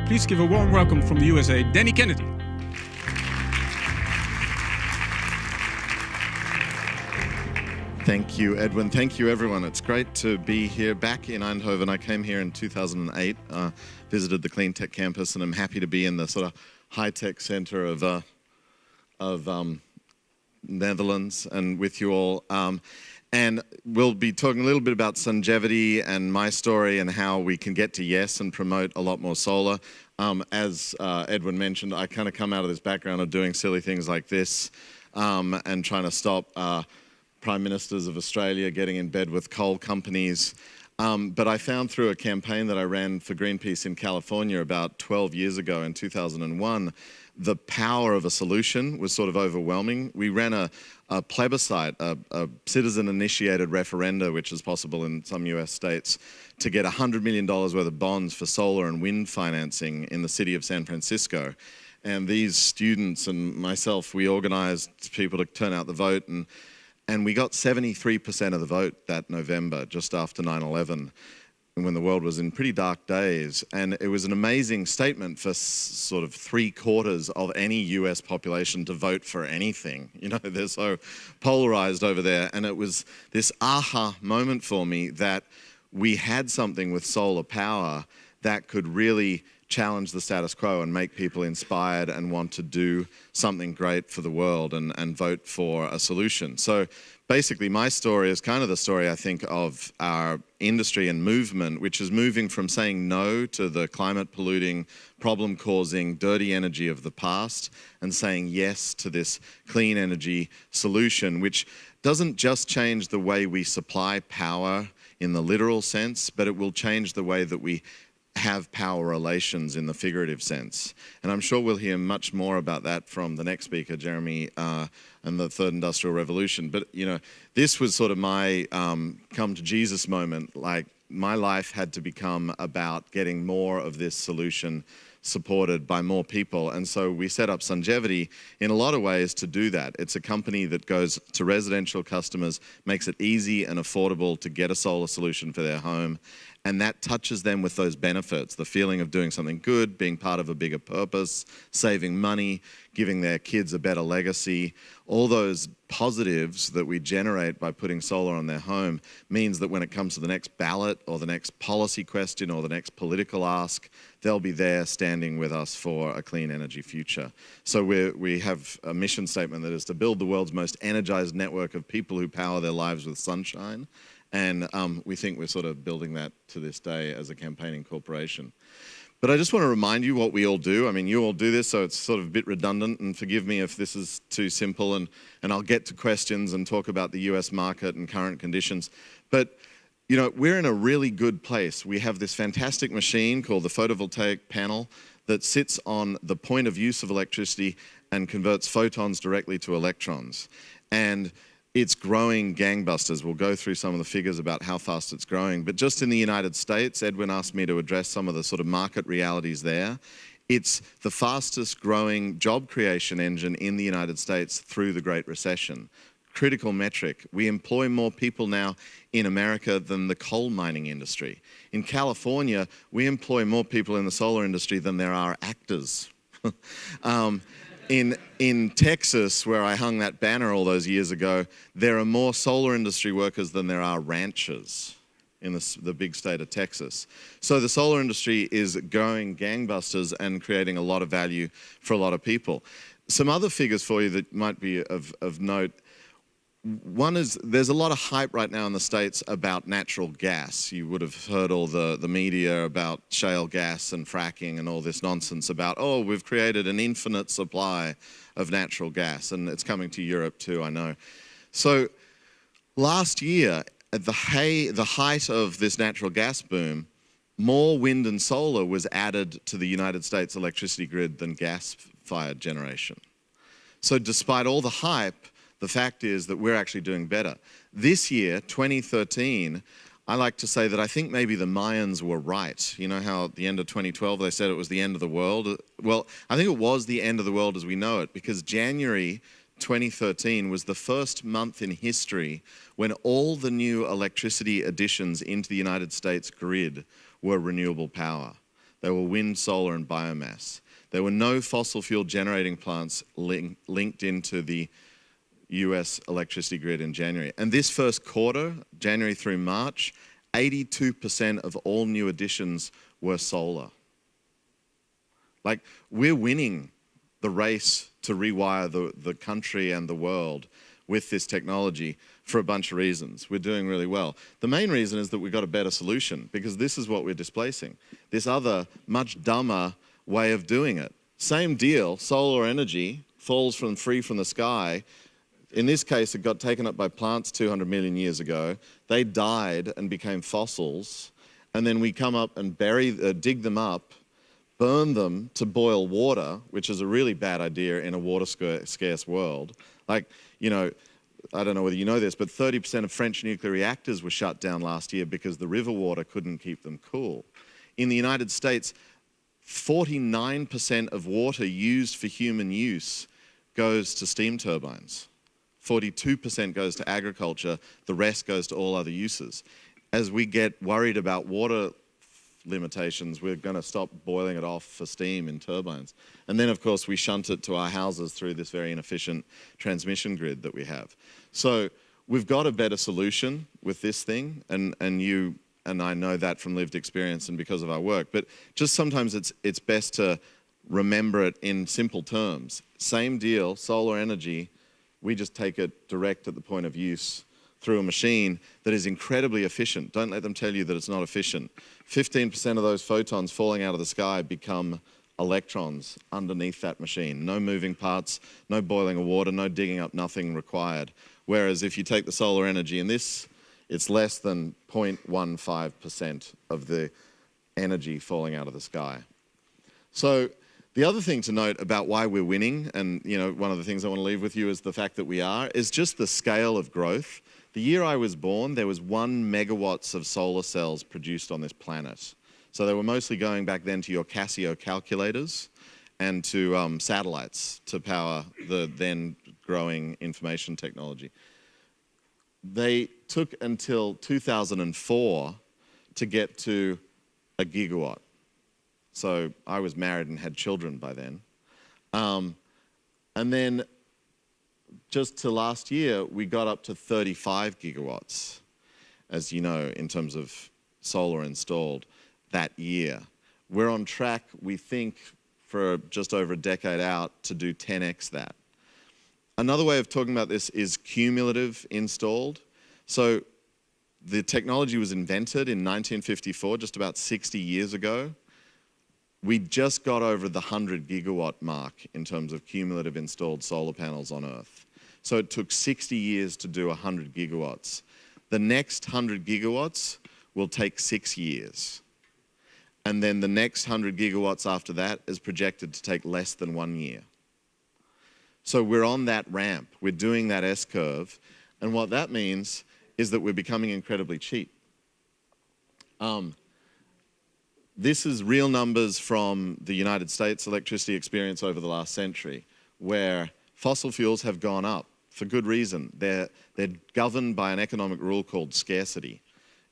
Please give a warm welcome from the USA, Danny Kennedy. Thank you, Edwin. Thank you, everyone. It's great to be here back in Eindhoven. I came here in 2008, visited the Clean Tech campus, and I'm happy to be in the sort of high-tech center of Netherlands and with you all. And we'll be talking a little bit about Sungevity and my story and how we can get to yes and promote a lot more solar. As Edwin mentioned, I kind of come out of this background of doing silly things like this and trying to stop Prime Ministers of Australia getting in bed with coal companies. But I found through a campaign that I ran for Greenpeace in California about 12 years ago in 2001, the power of a solution was sort of overwhelming. We ran a plebiscite, a citizen-initiated referenda, which is possible in some US states, to get $100 million worth of bonds for solar and wind financing in the city of San Francisco. And these students and myself, we organized people to turn out the vote, and we got 73% of the vote that November, just after 9/11, when the world was in pretty dark days. And it was an amazing statement for sort of 3/4 of any US population to vote for anything. You know, they're so polarized over there. And it was this aha moment for me that we had something with solar power that could really challenge the status quo and make people inspired and want to do something great for the world and vote for a solution. So basically my story is kind of the story, I think, of our industry and movement, which is moving from saying no to the climate polluting, problem causing, dirty energy of the past and saying yes to this clean energy solution, which doesn't just change the way we supply power in the literal sense, but it will change the way that we have power relations in the figurative sense. And I'm sure we'll hear much more about that from the next speaker, Jeremy, and the third industrial revolution. But, you know, this was sort of my come to Jesus moment. Like, my life had to become about getting more of this solution supported by more people. And so we set up Sungevity in a lot of ways to do that. It's a company that goes to residential customers, makes it easy and affordable to get a solar solution for their home. And that touches them with those benefits, the feeling of doing something good, being part of a bigger purpose, saving money, giving their kids a better legacy. All those positives that we generate by putting solar on their home means that when it comes to the next ballot or the next policy question or the next political ask, they'll be there standing with us for a clean energy future. So we have a mission statement that is to build the world's most energized network of people who power their lives with sunshine. And we think we're sort of building that to this day as a campaigning corporation. But I just want to remind you what we all do. I mean, you all do this, so it's sort of a bit redundant, and forgive me if this is too simple, and I'll get to questions and talk about the US market and current conditions. But, you know, we're in a really good place. We have this fantastic machine called the photovoltaic panel that sits on the point of use of electricity and converts photons directly to electrons. And it's growing gangbusters. We'll go through some of the figures about how fast it's growing. But just in the United States, Edwin asked me to address some of the sort of market realities there. It's the fastest growing job creation engine in the United States through the Great Recession. Critical metric. We employ more people now in America than the coal mining industry. In California, we employ more people in the solar industry than there are actors. In Texas, where I hung that banner all those years ago, there are more solar industry workers than there are ranchers in the big state of Texas. So the solar industry is going gangbusters and creating a lot of value for a lot of people. Some other figures for you that might be of note. One is, there's a lot of hype right now in the States about natural gas. You would have heard all the media about shale gas and fracking and all this nonsense about, oh, we've created an infinite supply of natural gas, and it's coming to Europe too, I know. So last year, at the height of this natural gas boom, more wind and solar was added to the United States electricity grid than gas-fired generation. So despite all the hype, the fact is that we're actually doing better. This year, 2013, I like to say that I think maybe the Mayans were right. You know how at the end of 2012 they said it was the end of the world? Well, I think it was the end of the world as we know it, because January 2013 was the first month in history when all the new electricity additions into the United States grid were renewable power. They were wind, solar, and biomass. There were no fossil fuel generating plants linked into the US electricity grid in January. And this first quarter, January through March, 82% of all new additions were solar. Like, we're winning the race to rewire the country and the world with this technology for a bunch of reasons. We're doing really well. The main reason is that we've got a better solution, because this is what we're displacing. This other, much dumber way of doing it. Same deal, solar energy falls free from the sky. In this case, it got taken up by plants 200 million years ago. They died and became fossils. And then we come up and dig them up, burn them to boil water, which is a really bad idea in a water-scarce world. Like, you know, I don't know whether you know this, but 30% of French nuclear reactors were shut down last year because the river water couldn't keep them cool. In the United States, 49% of water used for human use goes to steam turbines. 42% goes to agriculture, the rest goes to all other uses. As we get worried about water limitations, we're going to stop boiling it off for steam in turbines. And then, of course, we shunt it to our houses through this very inefficient transmission grid that we have. So we've got a better solution with this thing, and you and I know that from lived experience and because of our work. But just sometimes it's best to remember it in simple terms. Same deal, solar energy, we just take it direct at the point of use through a machine that is incredibly efficient. Don't let them tell you that it's not efficient. 15% of those photons falling out of the sky become electrons underneath that machine. No moving parts, no boiling of water, no digging up, nothing required. Whereas if you take the solar energy in this, it's less than 0.15% of the energy falling out of the sky. So the other thing to note about why we're winning, and you know, one of the things I want to leave with you is the fact that we are, is just the scale of growth. The year I was born, there was 1 megawatts of solar cells produced on this planet. So they were mostly going back then to your Casio calculators and to satellites to power the then growing information technology. They took until 2004 to get to a gigawatt. So I was married and had children by then. And then just to last year, we got up to 35 gigawatts, as you know, in terms of solar installed that year. We're on track, we think, for just over a decade out to do 10x that. Another way of talking about this is cumulative installed. So the technology was invented in 1954, just about 60 years ago. We just got over the 100 gigawatt mark in terms of cumulative installed solar panels on Earth. So it took 60 years to do 100 gigawatts. The next 100 gigawatts will take 6 years. And then the next 100 gigawatts after that is projected to take less than 1 year. So we're on that ramp, we're doing that S-curve, and what that means is that we're becoming incredibly cheap. This is real numbers from the United States electricity experience over the last century, where fossil fuels have gone up for good reason. They're governed by an economic rule called scarcity.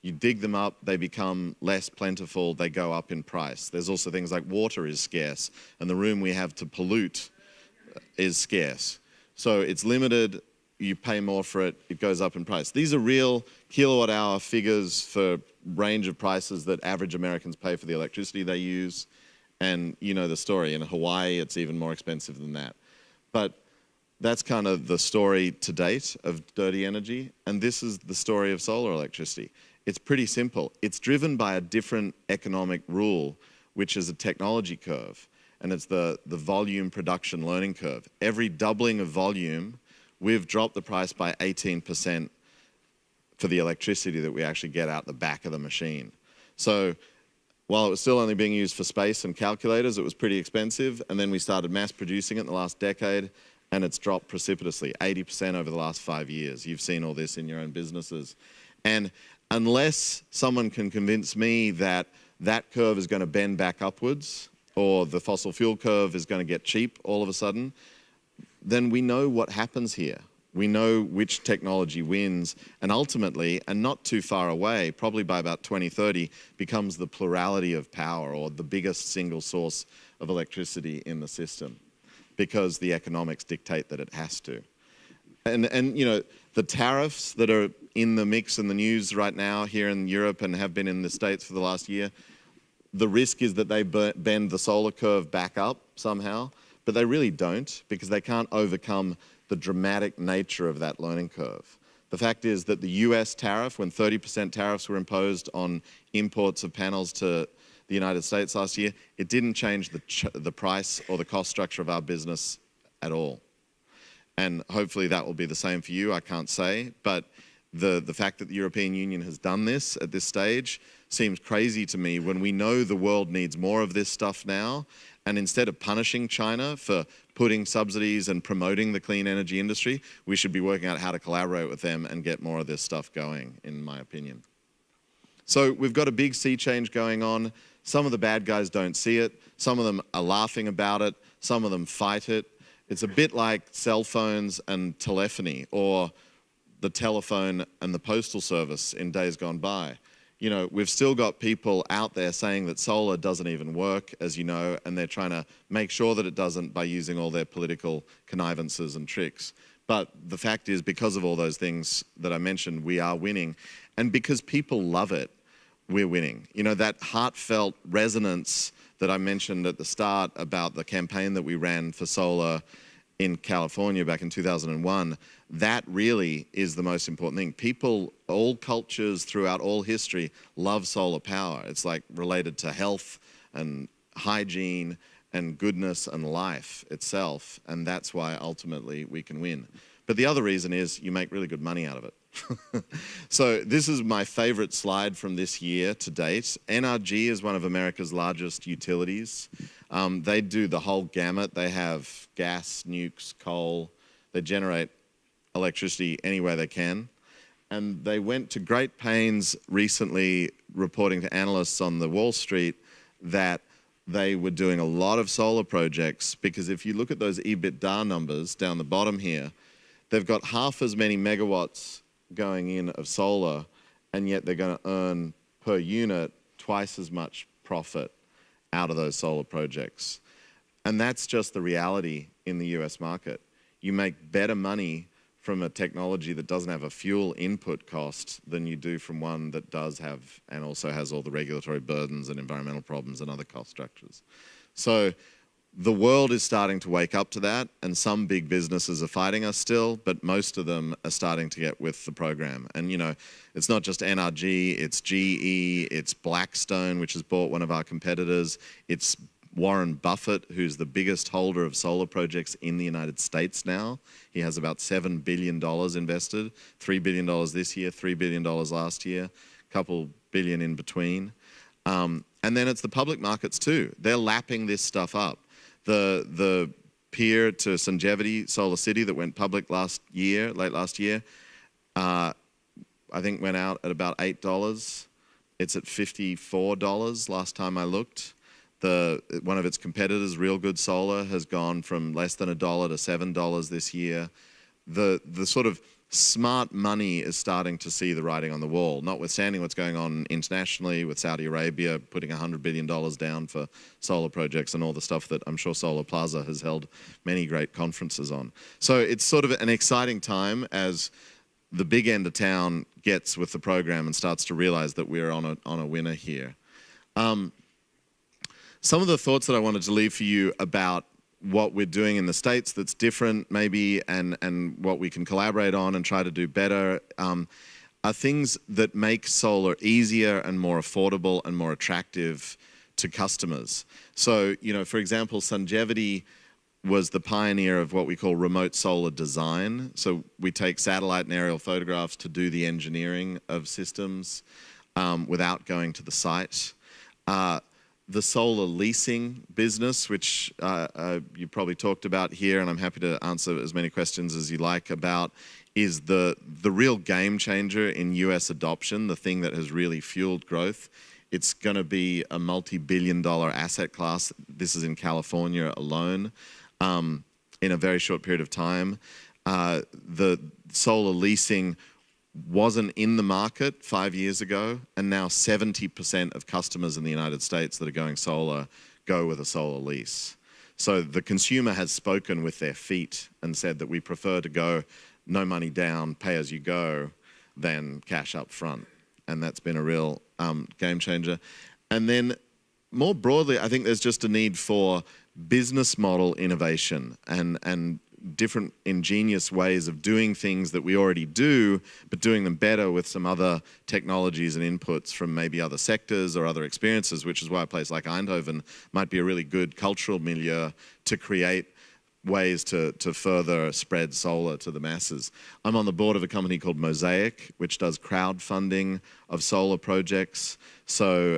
You dig them up, they become less plentiful, they go up in price. There's also things like water is scarce, and the room we have to pollute is scarce. So it's limited, you pay more for it, it goes up in price. These are real kilowatt hour figures for range of prices that average Americans pay for the electricity they use. And you know the story, in Hawaii it's even more expensive than that. But that's kind of the story to date of dirty energy, and this is the story of solar electricity. It's pretty simple. It's driven by a different economic rule, which is a technology curve, and it's the volume production learning curve. Every doubling of volume, we've dropped the price by 18% for the electricity that we actually get out the back of the machine. So while it was still only being used for space and calculators, it was pretty expensive, and then we started mass producing it in the last decade, and it's dropped precipitously, 80% over the last 5 years. You've seen all this in your own businesses. And unless someone can convince me that that curve is going to bend back upwards, or the fossil fuel curve is going to get cheap all of a sudden, then we know what happens here. We know which technology wins, and ultimately, and not too far away, probably by about 2030, becomes the plurality of power, or the biggest single source of electricity in the system, because the economics dictate that it has to. And you know, the tariffs that are in the mix in the news right now here in Europe and have been in the States for the last year, the risk is that they bend the solar curve back up somehow, but they really don't, because they can't overcome the dramatic nature of that learning curve. The fact is that the US tariff, when 30% tariffs were imposed on imports of panels to the United States last year, it didn't change the price or the cost structure of our business at all. And hopefully that will be the same for you, I can't say, but the fact that the European Union has done this at this stage seems crazy to me when we know the world needs more of this stuff now. And instead of punishing China for putting subsidies and promoting the clean energy industry, we should be working out how to collaborate with them and get more of this stuff going, in my opinion. So we've got a big sea change going on. Some of the bad guys don't see it. Some of them are laughing about it. Some of them fight it. It's a bit like cell phones and telephony, or the telephone and the postal service in days gone by. You know, we've still got people out there saying that solar doesn't even work, as you know, and they're trying to make sure that it doesn't by using all their political connivances and tricks. But the fact is, because of all those things that I mentioned, we are winning. And because people love it, we're winning. You know, that heartfelt resonance that I mentioned at the start about the campaign that we ran for solar in California back in 2001, that really is the most important thing. People, all cultures throughout all history, love solar power. It's like related to health and hygiene and goodness and life itself, and that's why ultimately we can win. But the other reason is you make really good money out of it. So this is my favorite slide from this year to date. NRG is one of America's largest utilities. They do the whole gamut. They have gas, nukes, coal. They generate electricity any way they can. And they went to great pains recently reporting to analysts on the Wall Street that they were doing a lot of solar projects, because if you look at those EBITDA numbers down the bottom here, they've got half as many megawatts going in of solar, and yet they're going to earn per unit twice as much profit out of those solar projects. And that's just the reality in the US market. You make better money from a technology that doesn't have a fuel input cost than you do from one that does have, and also has all the regulatory burdens and environmental problems and other cost structures. So the world is starting to wake up to that, and some big businesses are fighting us still, but most of them are starting to get with the program. And you know, it's not just NRG, it's GE, it's Blackstone, which has bought one of our competitors, it's Warren Buffett, who's the biggest holder of solar projects in the United States now. He has about $7 billion invested, $3 billion this year, $3 billion last year, a couple billion in between. And then it's the public markets too. They're lapping this stuff up. The peer to Sungevity, Solar City, that went public late last year, I think went out at about $8. It's at $54 last time I looked. One of its competitors, Real Good Solar, has gone from less than $1 to $7 this year. The sort of smart money is starting to see the writing on the wall, notwithstanding what's going on internationally with Saudi Arabia putting $100 billion down for solar projects and all the stuff that I'm sure Solar Plaza has held many great conferences on. So it's sort of an exciting time as the big end of town gets with the program and starts to realize that we're on a winner here. Some of the thoughts that I wanted to leave for you about what we're doing in the States that's different maybe, and what we can collaborate on and try to do better, are things that make solar easier and more affordable and more attractive to customers. So, you know, for example, Sungevity was the pioneer of what we call remote solar design. So we take satellite and aerial photographs to do the engineering of systems without going to the site. The solar leasing business, which you probably talked about here, and I'm happy to answer as many questions as you like about, is the real game changer in US adoption, the thing that has really fueled growth. It's going to be a multi-billion-dollar asset class. This is in California alone, in a very short period of time. The solar leasing wasn't in the market 5 years ago, and now 70% of customers in the United States that are going solar go with a solar lease. So the consumer has spoken with their feet and said that we prefer to go no money down, pay as you go, than cash up front. And that's been a real game changer. And then more broadly, I think there's just a need for business model innovation and different ingenious ways of doing things that we already do, but doing them better with some other technologies and inputs from maybe other sectors or other experiences, which is why a place like Eindhoven might be a really good cultural milieu to create ways to further spread solar to the masses. I'm on the board of a company called Mosaic, which does crowdfunding of solar projects. So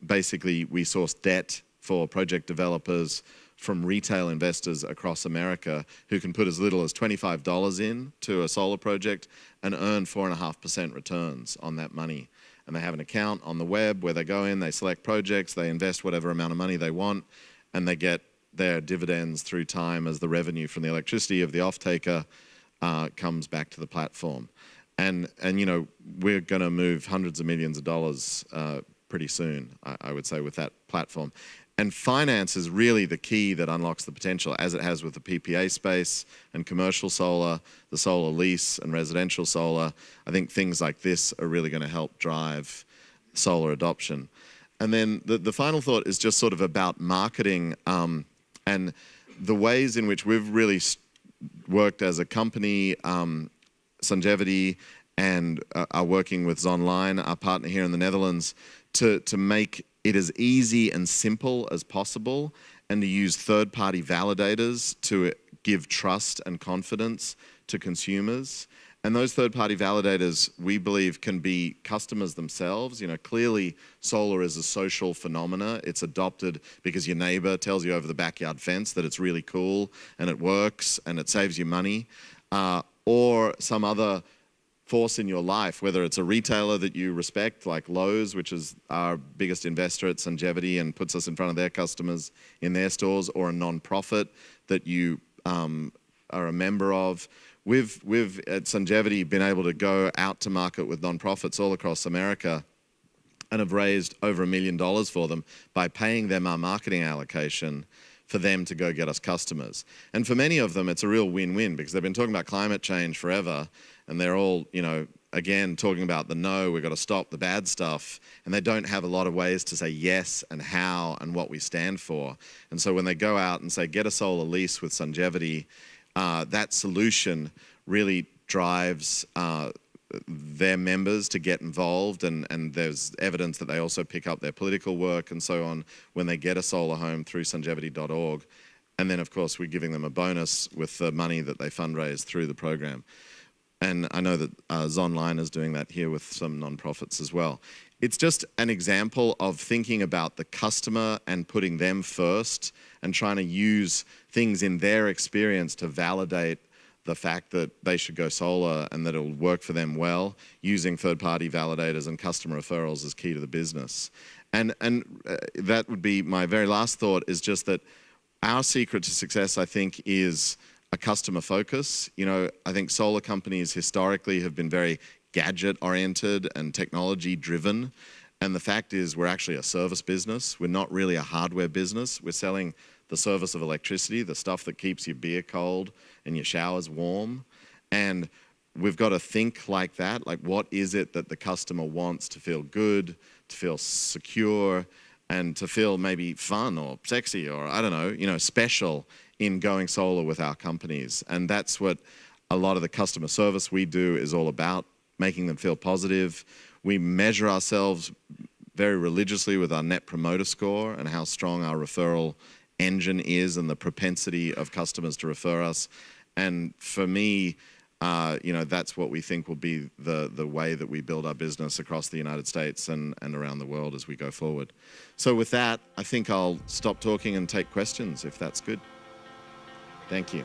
basically we source debt for project developers from retail investors across America who can put as little as $25 in to a solar project and earn 4.5% returns on that money. And they have an account on the web where they go in, they select projects, they invest whatever amount of money they want, and they get their dividends through time as the revenue from the electricity of the off-taker comes back to the platform. And you know, we're going to move hundreds of millions of dollars pretty soon, I would say, with that platform. And finance is really the key that unlocks the potential, as it has with the PPA space and commercial solar, the solar lease and residential solar. I think things like this are really going to help drive solar adoption. And then the final thought is just sort of about marketing and the ways in which we've really worked as a company, Sungevity, and are working with Zonne, our partner here in the Netherlands, to make it as easy and simple as possible, and to use third-party validators to give trust and confidence to consumers. And those third-party validators, we believe, can be customers themselves. You know, clearly solar is a social phenomena. It's adopted because your neighbor tells you over the backyard fence that it's really cool and it works and it saves you money. Or some other force in your life, whether it's a retailer that you respect, like Lowe's, which is our biggest investor at Sungevity and puts us in front of their customers in their stores, or a non-profit that you are a member of. We've at Sungevity been able to go out to market with non-profits all across America and have raised over $1 million for them by paying them our marketing allocation for them to go get us customers. And for many of them, it's a real win-win because they've been talking about climate change forever, and they're all, you know, again, talking about the no, we've got to stop the bad stuff, and they don't have a lot of ways to say yes and how and what we stand for. And so when they go out and say, get a solar lease with Sungevity, that solution really drives their members to get involved, and there's evidence that they also pick up their political work and so on when they get a solar home through sungevity.org. And then, of course, we're giving them a bonus with the money that they fundraise through the program. And I know that Zonne is doing that here with some nonprofits as well. It's just an example of thinking about the customer and putting them first and trying to use things in their experience to validate the fact that they should go solar and that it will work for them well. Using third-party validators and customer referrals is key to the business. And that would be my very last thought, is just that our secret to success, I think, is a customer focus. You know, I think solar companies historically have been very gadget-oriented and technology-driven. And the fact is, we're actually a service business. We're not really a hardware business. We're selling the service of electricity, the stuff that keeps your beer cold and your showers warm. And we've got to think like that. Like, what is it that the customer wants to feel good, to feel secure, and to feel maybe fun or sexy or, I don't know, you know, special in going solar with our companies. And that's what a lot of the customer service we do is all about, making them feel positive. We measure ourselves very religiously with our Net Promoter Score and how strong our referral engine is and the propensity of customers to refer us. And for me, you know, that's what we think will be the way that we build our business across the United States and around the world as we go forward. So with that, I think I'll stop talking and take questions, if that's good. Thank you.